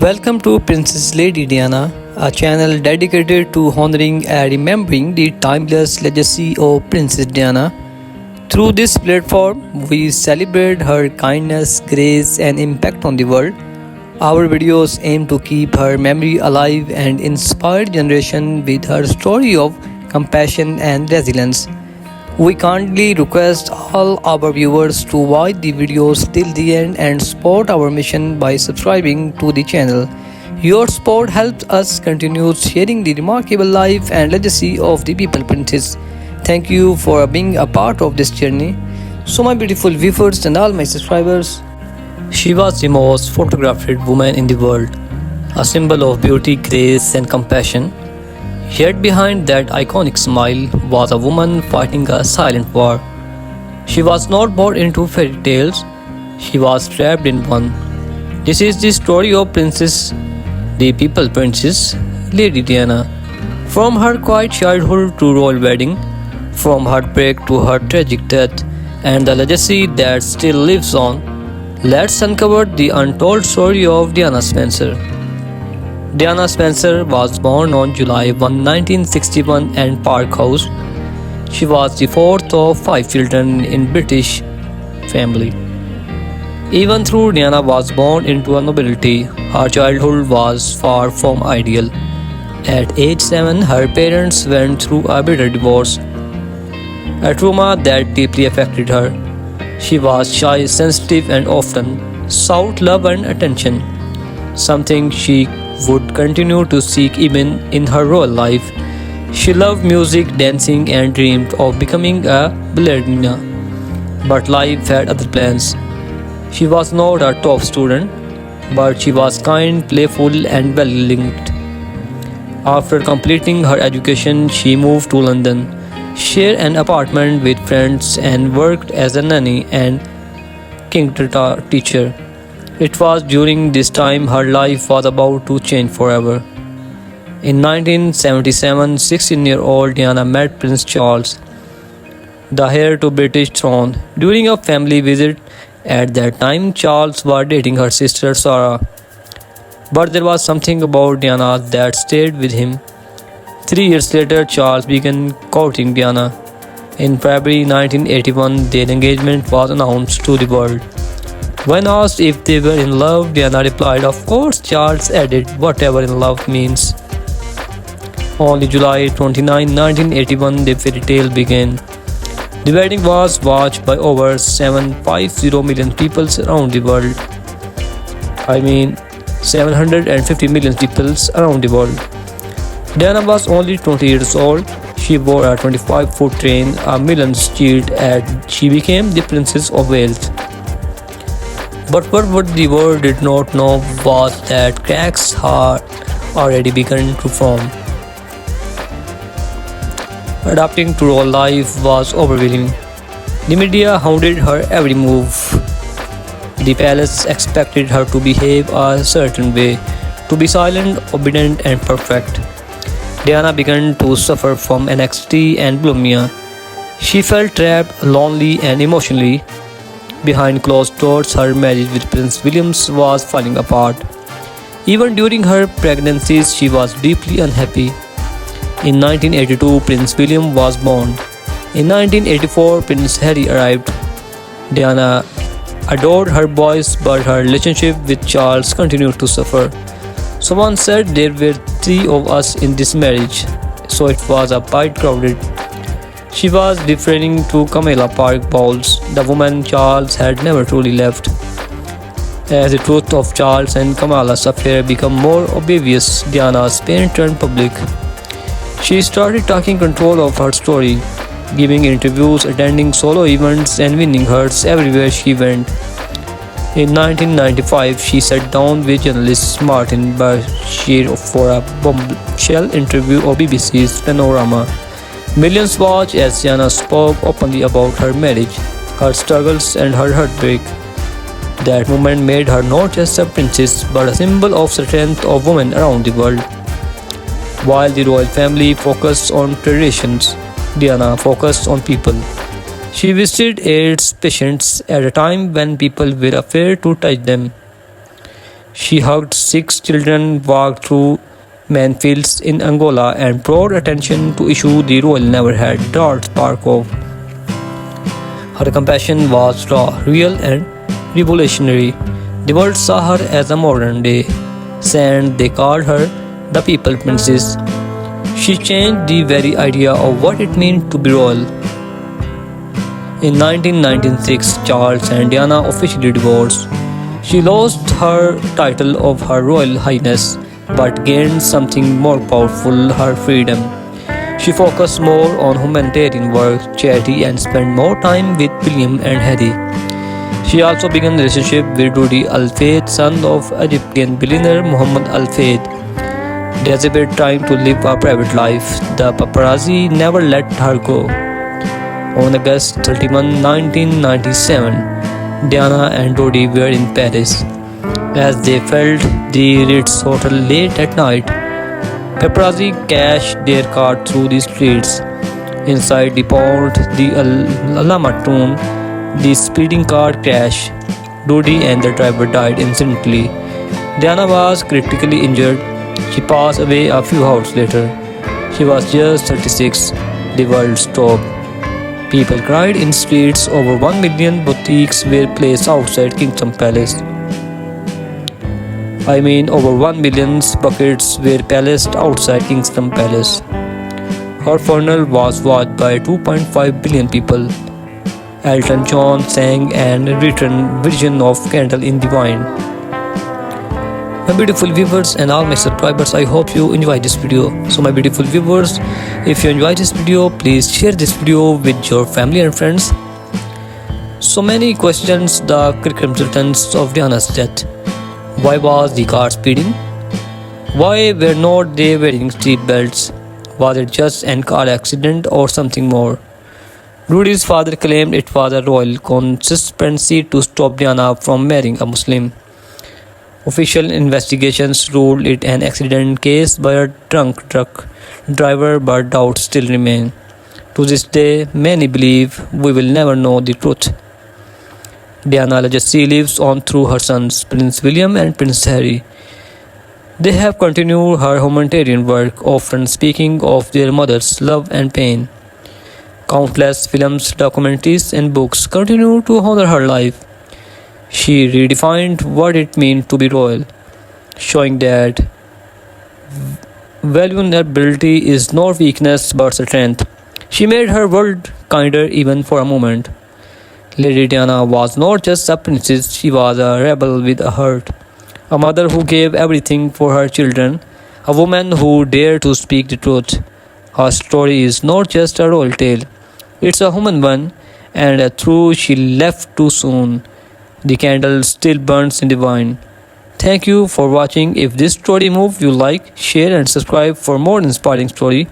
Welcome to Princess Lady Diana, a channel dedicated to honoring and remembering the timeless legacy of Princess Diana. Through this platform, we celebrate her kindness, grace, and impact on the world. Our videos aim to keep her memory alive and inspire generation with her story of compassion and resilience. We kindly request all our viewers to watch the videos till the end and support our mission by subscribing to the channel. Your support helps us continue sharing the remarkable life and legacy of the People Princess. Thank you for being a part of this journey. So, my beautiful viewers and all my subscribers, she was the most photographed woman in the world, a symbol of beauty, grace, and compassion. Yet behind that iconic smile was a woman fighting a silent war. She was not born into fairy tales, she was trapped in one. This is the story of Princess, the People Princess, Lady Diana. From her quiet childhood to royal wedding, from heartbreak to her tragic death, and the legacy that still lives on, let's uncover the untold story of Diana Spencer. Diana Spencer was born on July 1, 1961 in Park House. She was the fourth of five children in British family. Even though Diana was born into a nobility, her childhood was far from ideal. At age 7, her parents went through a bitter divorce, a trauma that deeply affected her. She was shy, sensitive, and often sought love and attention, something she would continue to seek even in her royal life. She loved music, dancing, and dreamed of becoming a ballerina. But life had other plans. She was not a top student, but she was kind, playful, and well linked. After completing her education, she moved to London, shared an apartment with friends, and worked as a nanny and kindergarten teacher. It was during this time her life was about to change forever. In 1977, 16-year-old Diana met Prince Charles, the heir to British throne, during a family visit. At that time, Charles was dating her sister Sarah. But there was something about Diana that stayed with him. 3 years later, Charles began courting Diana. In February 1981, their engagement was announced to the world. When asked if they were in love, Diana replied, "Of course." Charles added, "Whatever in love means." On July 29, 1981, the fairy tale began. The wedding was watched by over 750 million people around the world. 750 million people around the world. Diana was only 20 years old. She wore a 25-foot train, a millions cheered, and she became the Princess of Wales. But what the world did not know was that cracks had already begun to form. Adapting to royal life was overwhelming. The media hounded her every move. The palace expected her to behave a certain way, to be silent, obedient, and perfect. Diana began to suffer from anxiety and bulimia. She felt trapped, lonely, and emotionally. Behind closed doors, her marriage with Prince William was falling apart. Even during her pregnancies, she was deeply unhappy. In 1982, Prince William was born. In 1984, Prince Harry arrived. Diana adored her boys, but her relationship with Charles continued to suffer. Someone said there were 3 of us in this marriage, so it was a bit crowded. She was referring to Camilla Park Bowles, the woman Charles had never truly left. As the truth of Charles and Camilla's affair became more obvious, Diana's pain turned public. She started taking control of her story, giving interviews, attending solo events, and winning hearts everywhere she went. In 1995, she sat down with journalist Martin Bashir for a bombshell interview of BBC's Panorama. Millions watched as Diana spoke openly about her marriage, her struggles, and her heartbreak. That moment made her not just a princess, but a symbol of strength of women around the world. While the royal family focused on traditions, Diana focused on people. She visited AIDS patients at a time when people were afraid to touch them. She hugged 6 children, walked through minefields in Angola, and brought attention to issues the royal never had dared spark of. Her compassion was raw, real, and revolutionary. The world saw her as a modern day saint. They called her the People Princess. She changed the very idea of what it meant to be royal. In 1996, Charles and Diana officially divorced. She lost her title of Her Royal Highness but gained something more powerful, her freedom. She focused more on humanitarian work, charity, and spent more time with William and Harry. She also began a relationship with Rudy Al Fayed, son of Egyptian billionaire Muhammad Al Fayed. Desperate trying to live a private life, the paparazzi never let her go. On August 31, 1997, Diana and Rudy were in Paris. As they felt the Ritz Hotel late at night, paparazzi cashed their car through the streets. Inside the port, the Alamatun, the speeding car crashed. Rudy and the driver died instantly. Diana was critically injured. She passed away a few hours later. She was just 36. The world stopped. People cried in streets. Over 1 million boutiques were placed outside Kingdom Palace. Over 1 million buckets were placed outside Kingdom Palace. Her funeral was watched by 2.5 billion people. Elton John sang and written Vision of Candle in the Wind. My beautiful viewers and all my subscribers, I hope you enjoy this video. So my beautiful viewers, if you enjoy this video, please share this video with your family and friends. So many questions the circumstances of Diana's death. Why was the car speeding? Why were not they wearing seat belts? Was it just an car accident or something more? Rudy's father claimed it was a royal conspiracy to stop Diana from marrying a Muslim. Official investigations ruled it an accident case by a drunk truck driver, but doubts still remain. To this day, many believe we will never know the truth. Diana's legacy lives on through her sons, Prince William and Prince Harry. They have continued her humanitarian work, often speaking of their mother's love and pain. Countless films, documentaries, and books continue to honor her life. She redefined what it means to be royal, showing that vulnerability is not weakness but strength. She made her world kinder even for a moment. Lady Diana was not just a princess, she was a rebel with a heart. A mother who gave everything for her children, a woman who dared to speak the truth. Her story is not just a royal tale, it's a human one, and a truth she left too soon. The candle still burns in the wine. Thank you for watching. If this story moved you, like, share and subscribe for more inspiring story.